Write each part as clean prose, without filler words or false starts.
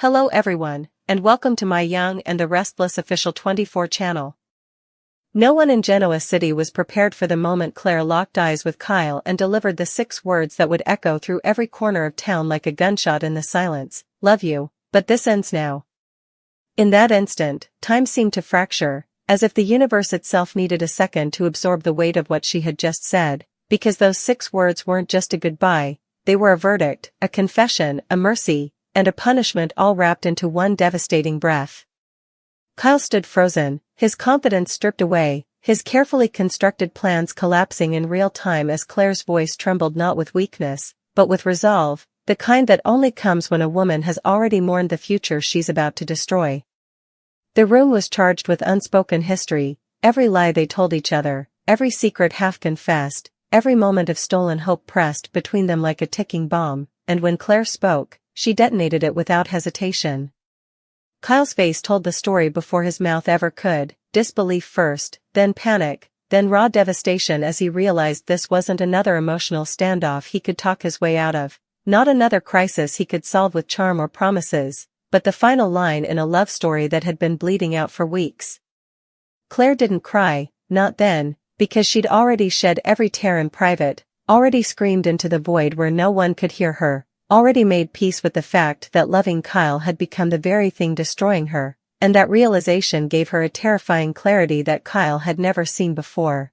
Hello everyone, and welcome to my Young and the Restless official 24 channel. No one in Genoa City was prepared for the moment Claire locked eyes with Kyle and delivered the 6 words that would echo through every corner of town like a gunshot in the silence. Love you, but this ends now. In that instant, time seemed to fracture, as if the universe itself needed a second to absorb the weight of what she had just said, because those 6 words weren't just a goodbye, they were a verdict, a confession, a mercy, and a punishment all wrapped into one devastating breath. Kyle stood frozen, his confidence stripped away, his carefully constructed plans collapsing in real time as Claire's voice trembled not with weakness, but with resolve, the kind that only comes when a woman has already mourned the future she's about to destroy. The room was charged with unspoken history, every lie they told each other, every secret half-confessed, every moment of stolen hope pressed between them like a ticking bomb, and when Claire spoke, she detonated it without hesitation. Kyle's face told the story before his mouth ever could, disbelief first, then panic, then raw devastation as he realized this wasn't another emotional standoff he could talk his way out of, not another crisis he could solve with charm or promises, but the final line in a love story that had been bleeding out for weeks. Claire didn't cry, not then, because she'd already shed every tear in private, already screamed into the void where no one could hear her, already made peace with the fact that loving Kyle had become the very thing destroying her, and that realization gave her a terrifying clarity that Kyle had never seen before.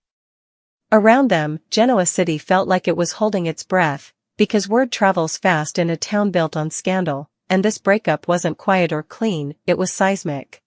Around them, Genoa City felt like it was holding its breath, because word travels fast in a town built on scandal, and this breakup wasn't quiet or clean, it was seismic.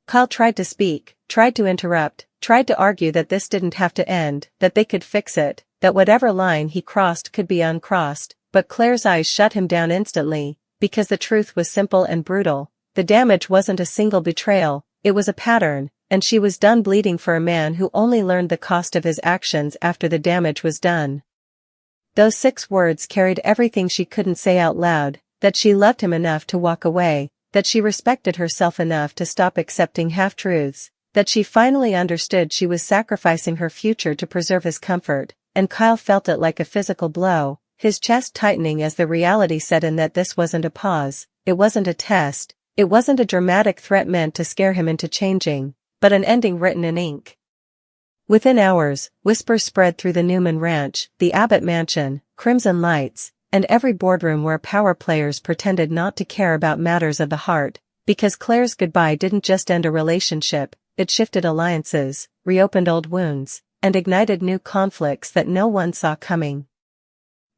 Kyle tried to speak, tried to interrupt, tried to argue that this didn't have to end, that they could fix it, that whatever line he crossed could be uncrossed. But Claire's eyes shut him down instantly, because the truth was simple and brutal. The damage wasn't a single betrayal, it was a pattern, and she was done bleeding for a man who only learned the cost of his actions after the damage was done. Those 6 words carried everything she couldn't say out loud, that she loved him enough to walk away, that she respected herself enough to stop accepting half-truths, that she finally understood she was sacrificing her future to preserve his comfort, and Kyle felt it like a physical blow. His chest tightening as the reality set in that this wasn't a pause, it wasn't a test, it wasn't a dramatic threat meant to scare him into changing, but an ending written in ink. Within hours, whispers spread through the NEWMAN ranch, the Abbott mansion, crimson lights, and every boardroom where power players pretended not to care about matters of the heart, because Claire's goodbye didn't just end a relationship, it shifted alliances, reopened old wounds, and ignited new conflicts that no one saw coming.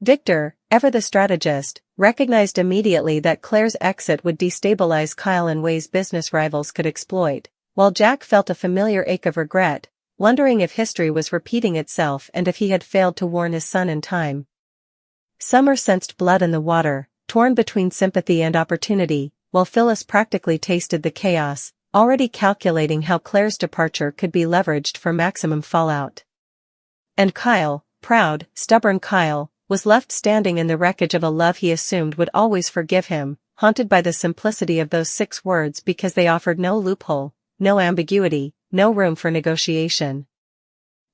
Victor, ever the strategist, recognized immediately that Claire's exit would destabilize Kyle in ways business rivals could exploit, while Jack felt a familiar ache of regret, wondering if history was repeating itself and if he had failed to warn his son in time. Summer sensed blood in the water, torn between sympathy and opportunity, while Phyllis practically tasted the chaos, already calculating how Claire's departure could be leveraged for maximum fallout. And Kyle, proud, stubborn Kyle, was left standing in the wreckage of a love he assumed would always forgive him, haunted by the simplicity of those 6 words because they offered no loophole, no ambiguity, no room for negotiation.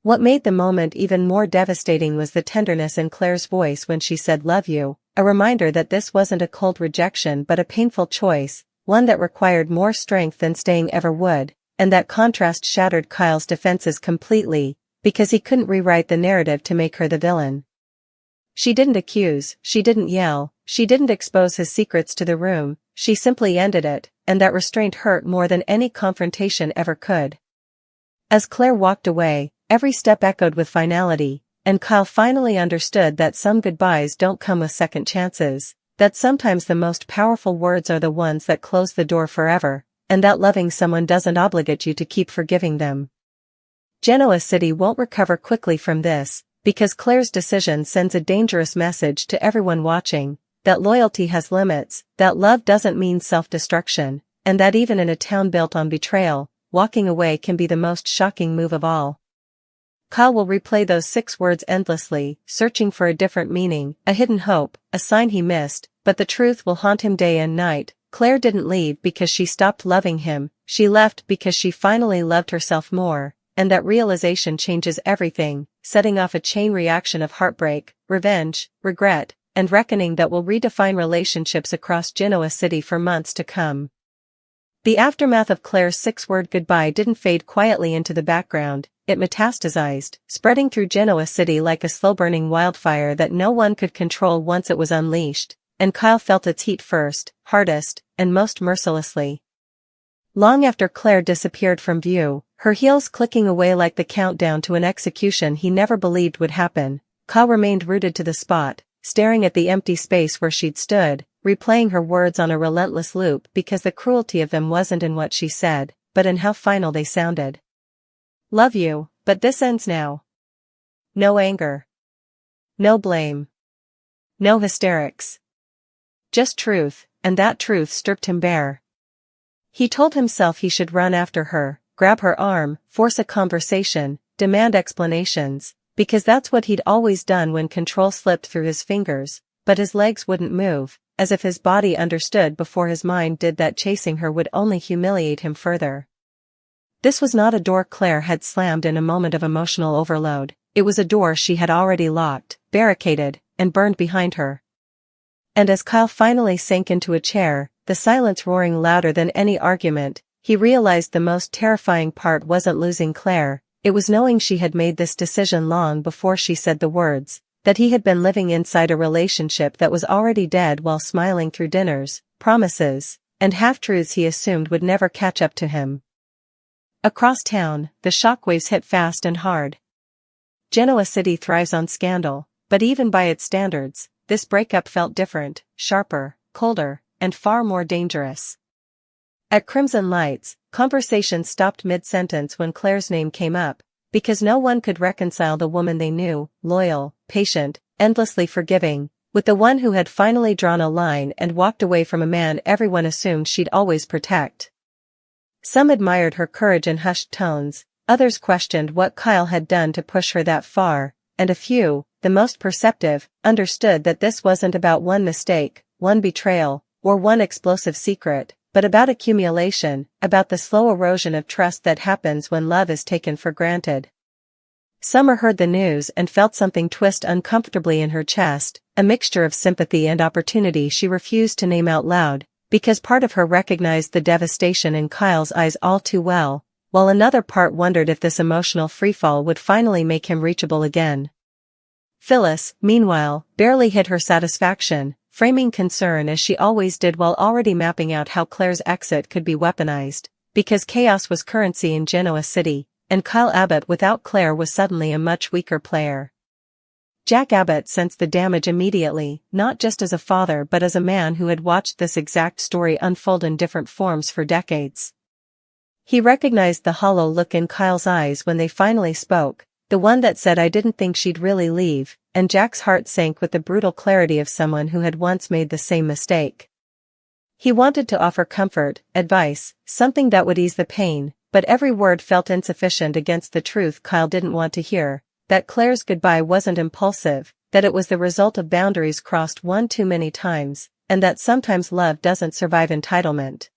What made the moment even more devastating was the tenderness in Claire's voice when she said "love you," a reminder that this wasn't a cold rejection but a painful choice, one that required more strength than staying ever would, and that contrast shattered Kyle's defenses completely, because he couldn't rewrite the narrative to make her the villain. She didn't accuse, she didn't yell, she didn't expose his secrets to the room, she simply ended it, and that restraint hurt more than any confrontation ever could. As Claire walked away, every step echoed with finality, and Kyle finally understood that some goodbyes don't come with second chances, that sometimes the most powerful words are the ones that close the door forever, and that loving someone doesn't obligate you to keep forgiving them. Genoa City won't recover quickly from this, because Claire's decision sends a dangerous message to everyone watching, that loyalty has limits, that love doesn't mean self-destruction, and that even in a town built on betrayal, walking away can be the most shocking move of all. Kyle will replay those 6 words endlessly, searching for a different meaning, a hidden hope, a sign he missed, but the truth will haunt him day and night. Claire didn't leave because she stopped loving him, she left because she finally loved herself more, and that realization changes everything, setting off a chain reaction of heartbreak, revenge, regret, and reckoning that will redefine relationships across Genoa City for months to come. The aftermath of Claire's six-word goodbye didn't fade quietly into the background, it metastasized, spreading through Genoa City like a slow-burning wildfire that no one could control once it was unleashed, and Kyle felt its heat first, hardest, and most mercilessly. Long after Claire disappeared from view, her heels clicking away like the countdown to an execution he never believed would happen, Kyle remained rooted to the spot, staring at the empty space where she'd stood, replaying her words on a relentless loop because the cruelty of them wasn't in what she said, but in how final they sounded. Love you, but this ends now. No anger. No blame. No hysterics. Just truth, and that truth stripped him bare. He told himself he should run after her, grab her arm, force a conversation, demand explanations, because that's what he'd always done when control slipped through his fingers, but his legs wouldn't move, as if his body understood before his mind did that chasing her would only humiliate him further. This was not a door Claire had slammed in a moment of emotional overload, it was a door she had already locked, barricaded, and burned behind her. And as Kyle finally sank into a chair, the silence roaring louder than any argument, he realized the most terrifying part wasn't losing Claire, it was knowing she had made this decision long before she said the words, that he had been living inside a relationship that was already dead while smiling through dinners, promises, and half-truths he assumed would never catch up to him. Across town, the shockwaves hit fast and hard. Genoa City thrives on scandal, but even by its standards, this breakup felt different, sharper, colder, and far more dangerous. At Crimson Lights, conversation stopped mid-sentence when Claire's name came up, because no one could reconcile the woman they knew, loyal, patient, endlessly forgiving, with the one who had finally drawn a line and walked away from a man everyone assumed she'd always protect. Some admired her courage in hushed tones, others questioned what Kyle had done to push her that far, and a few, the most perceptive, understood that this wasn't about one mistake, one betrayal, or one explosive secret, but about accumulation, about the slow erosion of trust that happens when love is taken for granted. Summer heard the news and felt something twist uncomfortably in her chest, a mixture of sympathy and opportunity she refused to name out loud, because part of her recognized the devastation in Kyle's eyes all too well, while another part wondered if this emotional freefall would finally make him reachable again. Phyllis, meanwhile, barely hid her satisfaction, framing concern as she always did while already mapping out how Claire's exit could be weaponized, because chaos was currency in Genoa City, and Kyle Abbott without Claire was suddenly a much weaker player. Jack Abbott sensed the damage immediately, not just as a father but as a man who had watched this exact story unfold in different forms for decades. He recognized the hollow look in Kyle's eyes when they finally spoke, the one that said "I didn't think she'd really leave," and Jack's heart sank with the brutal clarity of someone who had once made the same mistake. He wanted to offer comfort, advice, something that would ease the pain, but every word felt insufficient against the truth Kyle didn't want to hear, that Claire's goodbye wasn't impulsive, that it was the result of boundaries crossed one too many times, and that sometimes love doesn't survive entitlement.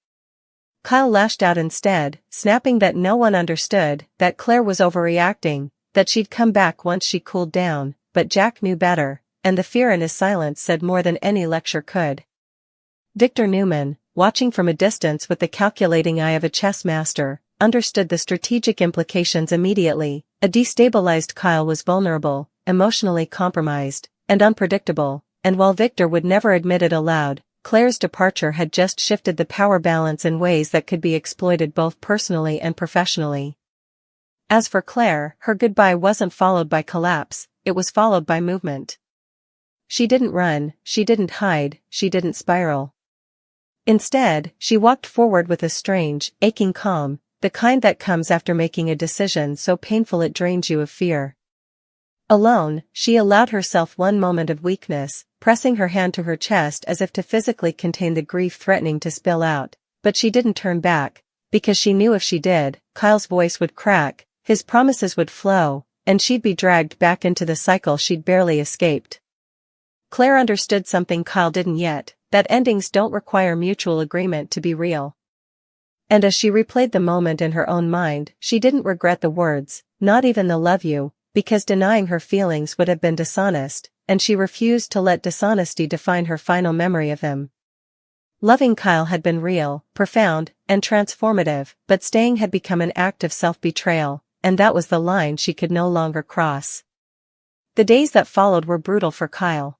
Kyle lashed out instead, snapping that no one understood, that Claire was overreacting, that she'd come back once she cooled down, but Jack knew better, and the fear in his silence said more than any lecture could. Victor NEWMAN, watching from a distance with the calculating eye of a chess master, understood the strategic implications immediately. A destabilized Kyle was vulnerable, emotionally compromised, and unpredictable, and while Victor would never admit it aloud, Claire's departure had just shifted the power balance in ways that could be exploited both personally and professionally. As for Claire, her goodbye wasn't followed by collapse, it was followed by movement. She didn't run, she didn't hide, she didn't spiral. Instead, she walked forward with a strange, aching calm, the kind that comes after making a decision so painful it drains you of fear. Alone, she allowed herself one moment of weakness, pressing her hand to her chest as if to physically contain the grief threatening to spill out, but she didn't turn back, because she knew if she did, Kyle's voice would crack, his promises would flow, and she'd be dragged back into the cycle she'd barely escaped. Claire understood something Kyle didn't yet, that endings don't require mutual agreement to be real. And as she replayed the moment in her own mind, she didn't regret the words, not even the "love you," because denying her feelings would have been dishonest, and she refused to let dishonesty define her final memory of him. Loving Kyle had been real, profound, and transformative, but staying had become an act of self-betrayal, and that was the line she could no longer cross. The days that followed were brutal for Kyle.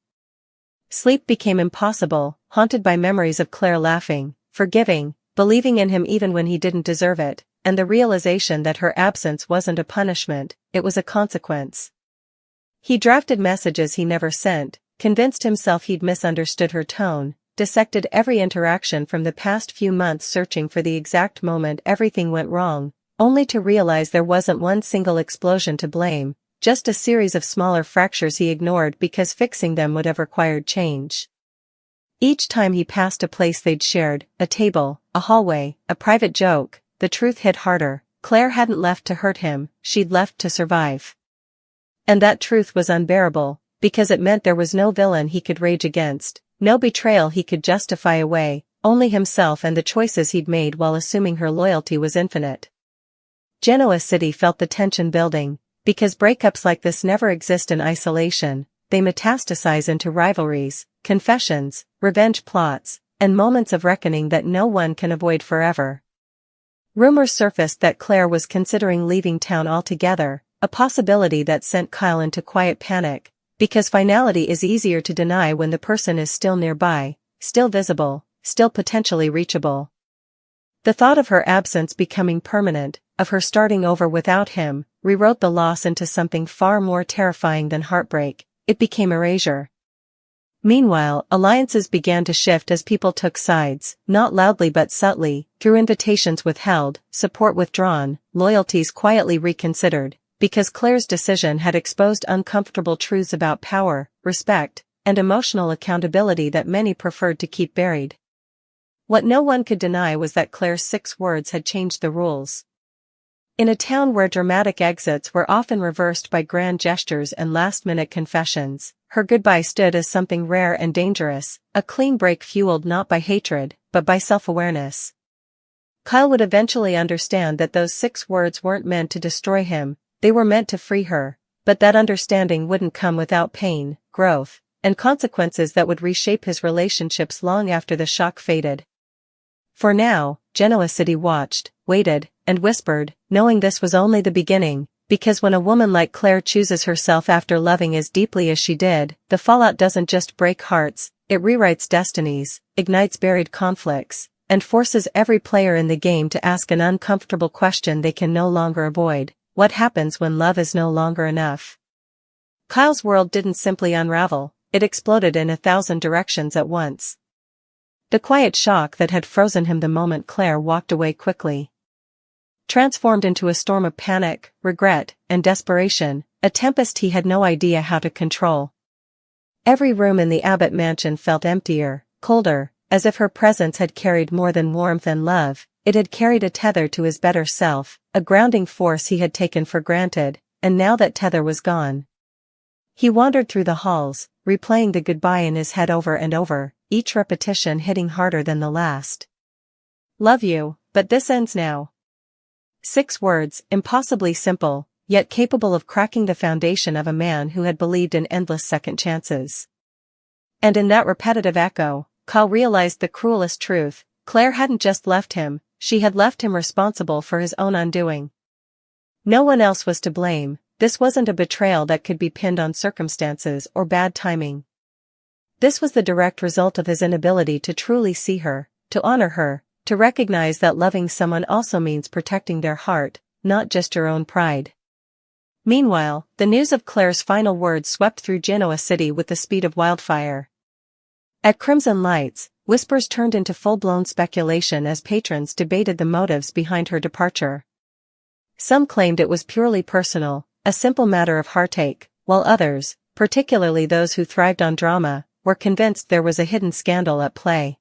Sleep became impossible, haunted by memories of Claire laughing, forgiving, believing in him even when he didn't deserve it, and the realization that her absence wasn't a punishment, it was a consequence. He drafted messages he never sent, convinced himself he'd misunderstood her tone, dissected every interaction from the past few months searching for the exact moment everything went wrong, only to realize there wasn't one single explosion to blame, just a series of smaller fractures he ignored because fixing them would have required change. Each time he passed a place they'd shared, a table, a hallway, a private joke, the truth hit harder. Claire hadn't left to hurt him, she'd left to survive. And that truth was unbearable, because it meant there was no villain he could rage against, no betrayal he could justify away, only himself and the choices he'd made while assuming her loyalty was infinite. Genoa City felt the tension building, because breakups like this never exist in isolation, they metastasize into rivalries, confessions, revenge plots, and moments of reckoning that no one can avoid forever. Rumors surfaced that Claire was considering leaving town altogether, a possibility that sent Kyle into quiet panic, because finality is easier to deny when the person is still nearby, still visible, still potentially reachable. The thought of her absence becoming permanent, of her starting over without him, rewrote the loss into something far more terrifying than heartbreak. It became erasure. Meanwhile, alliances began to shift as people took sides, not loudly but subtly, through invitations withheld, support withdrawn, loyalties quietly reconsidered, because Claire's decision had exposed uncomfortable truths about power, respect, and emotional accountability that many preferred to keep buried. What no one could deny was that Claire's 6 words had changed the rules. In a town where dramatic exits were often reversed by grand gestures and last-minute confessions, her goodbye stood as something rare and dangerous, a clean break fueled not by hatred, but by self-awareness. Kyle would eventually understand that those 6 words weren't meant to destroy him, they were meant to free her, but that understanding wouldn't come without pain, growth, and consequences that would reshape his relationships long after the shock faded. For now, Genoa City watched, waited, and whispered, knowing this was only the beginning, because when a woman like Claire chooses herself after loving as deeply as she did, the fallout doesn't just break hearts, it rewrites destinies, ignites buried conflicts, and forces every player in the game to ask an uncomfortable question they can no longer avoid: what happens when love is no longer enough? Kyle's world didn't simply unravel, it exploded in 1,000 directions at once. The quiet shock that had frozen him the moment Claire walked away quickly transformed into a storm of panic, regret, and desperation, a tempest he had no idea how to control. Every room in the Abbott mansion felt emptier, colder, as if her presence had carried more than warmth and love, it had carried a tether to his better self, a grounding force he had taken for granted, and now that tether was gone. He wandered through the halls, replaying the goodbye in his head over and over, each repetition hitting harder than the last. Love you, but this ends now. 6 words, impossibly simple, yet capable of cracking the foundation of a man who had believed in endless second chances. And in that repetitive echo, Kyle realized the cruelest truth: Claire hadn't just left him, she had left him responsible for his own undoing. No one else was to blame, this wasn't a betrayal that could be pinned on circumstances or bad timing. This was the direct result of his inability to truly see her, to honor her, to recognize that loving someone also means protecting their heart, not just your own pride. Meanwhile, the news of Claire's final words swept through Genoa City with the speed of wildfire. At Crimson Lights, whispers turned into full-blown speculation as patrons debated the motives behind her departure. Some claimed it was purely personal, a simple matter of heartache, while others, particularly those who thrived on drama, were convinced there was a hidden scandal at play.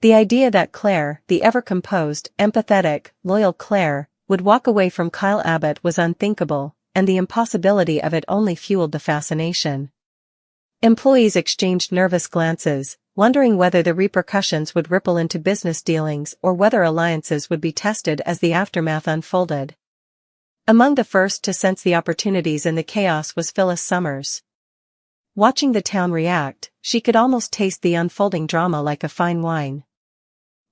The idea that Claire, the ever-composed, empathetic, loyal Claire, would walk away from Kyle Abbott was unthinkable, and the impossibility of it only fueled the fascination. Employees exchanged nervous glances, wondering whether the repercussions would ripple into business dealings or whether alliances would be tested as the aftermath unfolded. Among the first to sense the opportunities in the chaos was Phyllis Summers. watching the town react, she could almost taste the unfolding drama like a fine wine.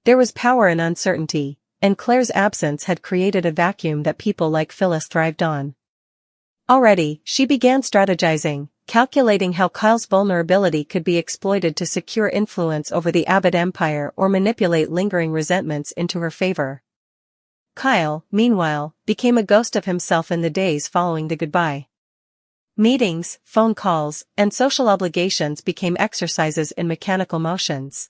There was power in uncertainty, and Claire's absence had created a vacuum that people like Phyllis thrived on. Already, she began strategizing, calculating how Kyle's vulnerability could be exploited to secure influence over the Abbott empire or manipulate lingering resentments into her favor. Kyle, meanwhile, became a ghost of himself in the days following the goodbye. Meetings, phone calls, and social obligations became exercises in mechanical motions.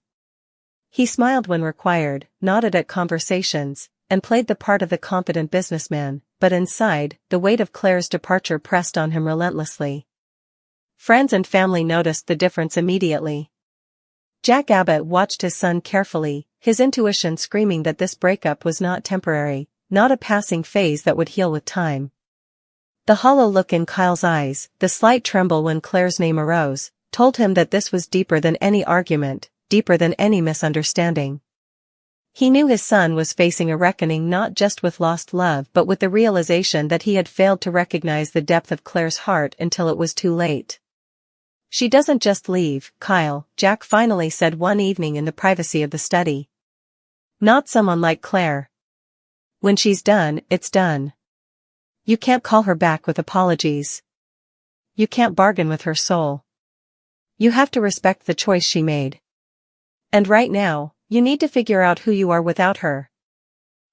He smiled when required, nodded at conversations, and played the part of the confident businessman, but inside, the weight of Claire's departure pressed on him relentlessly. Friends and family noticed the difference immediately. Jack Abbott watched his son carefully, his intuition screaming that this breakup was not temporary, not a passing phase that would heal with time. The hollow look in Kyle's eyes, the slight tremble when Claire's name arose, told him that this was deeper than any argument, deeper than any misunderstanding. He knew his son was facing a reckoning not just with lost love but with the realization that he had failed to recognize the depth of Claire's heart until it was too late. "She doesn't just leave, Kyle," Jack finally said one evening in the privacy of the study. "Not someone like Claire. When she's done, it's done. You can't call her back with apologies. You can't bargain with her soul. You have to respect the choice she made. And right now, you need to figure out who you are without her."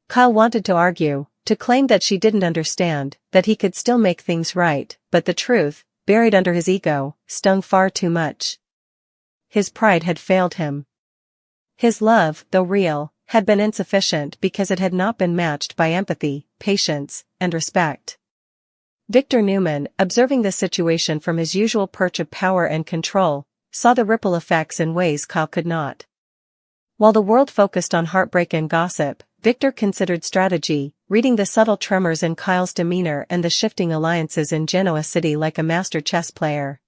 Kyle wanted to argue, to claim that she didn't understand, that he could still make things right, but the truth, buried under his ego, stung far too much. His pride had failed him. His love, though real, had been insufficient because it had not been matched by empathy, patience, and respect. Victor NEWMAN, observing the situation from his usual perch of power and control, saw the ripple effects in ways Kyle could not. While the world focused on heartbreak and gossip, Victor considered strategy, reading the subtle tremors in Kyle's demeanor and the shifting alliances in Genoa City like a master chess player.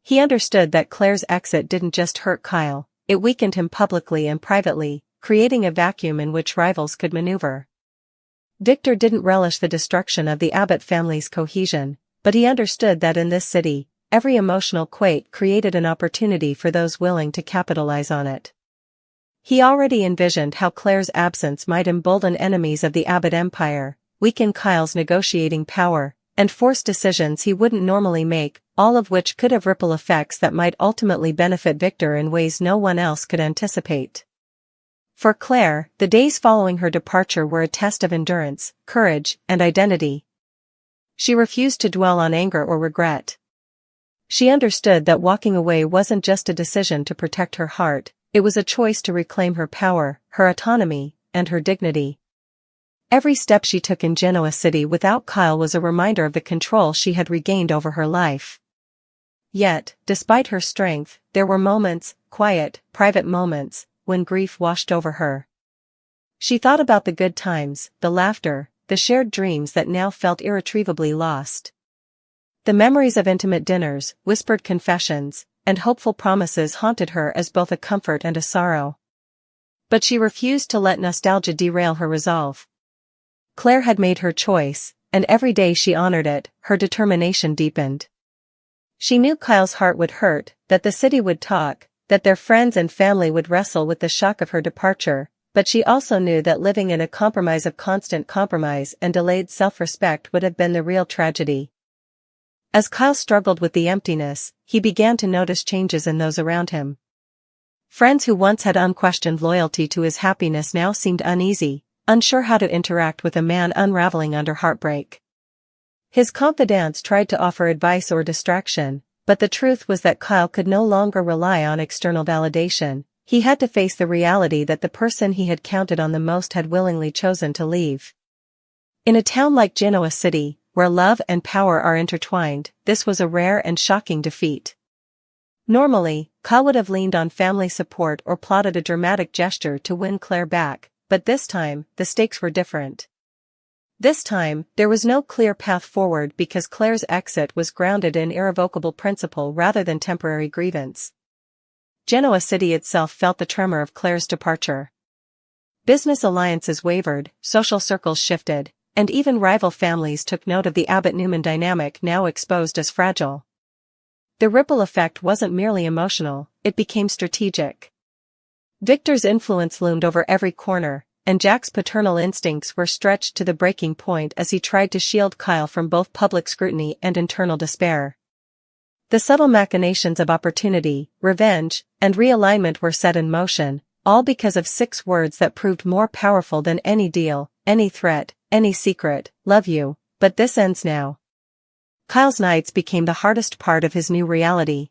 He understood that Claire's exit didn't just hurt Kyle, it weakened him publicly and privately, creating a vacuum in which rivals could maneuver. Victor didn't relish the destruction of the Abbott family's cohesion, but he understood that in this city, every emotional quake created an opportunity for those willing to capitalize on it. He already envisioned how Claire's absence might embolden enemies of the Abbott empire, weaken Kyle's negotiating power, and force decisions he wouldn't normally make, all of which could have ripple effects that might ultimately benefit Victor in ways no one else could anticipate. For Claire, the days following her departure were a test of endurance, courage, and identity. She refused to dwell on anger or regret. She understood that walking away wasn't just a decision to protect her heart, it was a choice to reclaim her power, her autonomy, and her dignity. Every step she took in Genoa City without Kyle was a reminder of the control she had regained over her life. Yet, despite her strength, there were moments, quiet, private moments, when grief washed over her. She thought about the good times, the laughter, the shared dreams that now felt irretrievably lost. The memories of intimate dinners, whispered confessions, and hopeful promises haunted her as both a comfort and a sorrow. But she refused to let nostalgia derail her resolve. Claire had made her choice, and every day she honored it, her determination deepened. She knew Kyle's heart would hurt, that the city would talk, that their friends and family would wrestle with the shock of her departure, but she also knew that living in a compromise of constant compromise and delayed self-respect would have been the real tragedy. As Kyle struggled with the emptiness, he began to notice changes in those around him. Friends who once had unquestioned loyalty to his happiness now seemed uneasy, unsure how to interact with a man unraveling under heartbreak. His confidants tried to offer advice or distraction, but the truth was that Kyle could no longer rely on external validation. He had to face the reality that the person he had counted on the most had willingly chosen to leave. In a town like Genoa City, where love and power are intertwined, this was a rare and shocking defeat. Normally, Kyle would have leaned on family support or plotted a dramatic gesture to win Claire back, but this time, the stakes were different. This time, there was no clear path forward because Claire's exit was grounded in irrevocable principle rather than temporary grievance. Genoa City itself felt the tremor of Claire's departure. Business alliances wavered, social circles shifted, and even rival families took note of the Abbott-NEWMAN dynamic now exposed as fragile. The ripple effect wasn't merely emotional, it became strategic. Victor's influence loomed over every corner, and Jack's paternal instincts were stretched to the breaking point as he tried to shield Kyle from both public scrutiny and internal despair. The subtle machinations of opportunity, revenge, and realignment were set in motion, all because of 6 words that proved more powerful than any deal, any threat, any secret: love you, but this ends now. Kyle's nights became the hardest part of his new reality.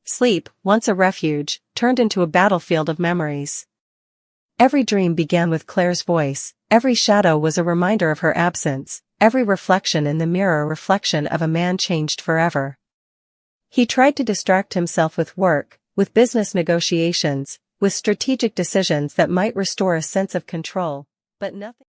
Sleep, once a refuge, turned into a battlefield of memories. Every dream began with Claire's voice, every shadow was a reminder of her absence, every reflection in the mirror a reflection of a man changed forever. He tried to distract himself with work, with business negotiations, with strategic decisions that might restore a sense of control, but nothing.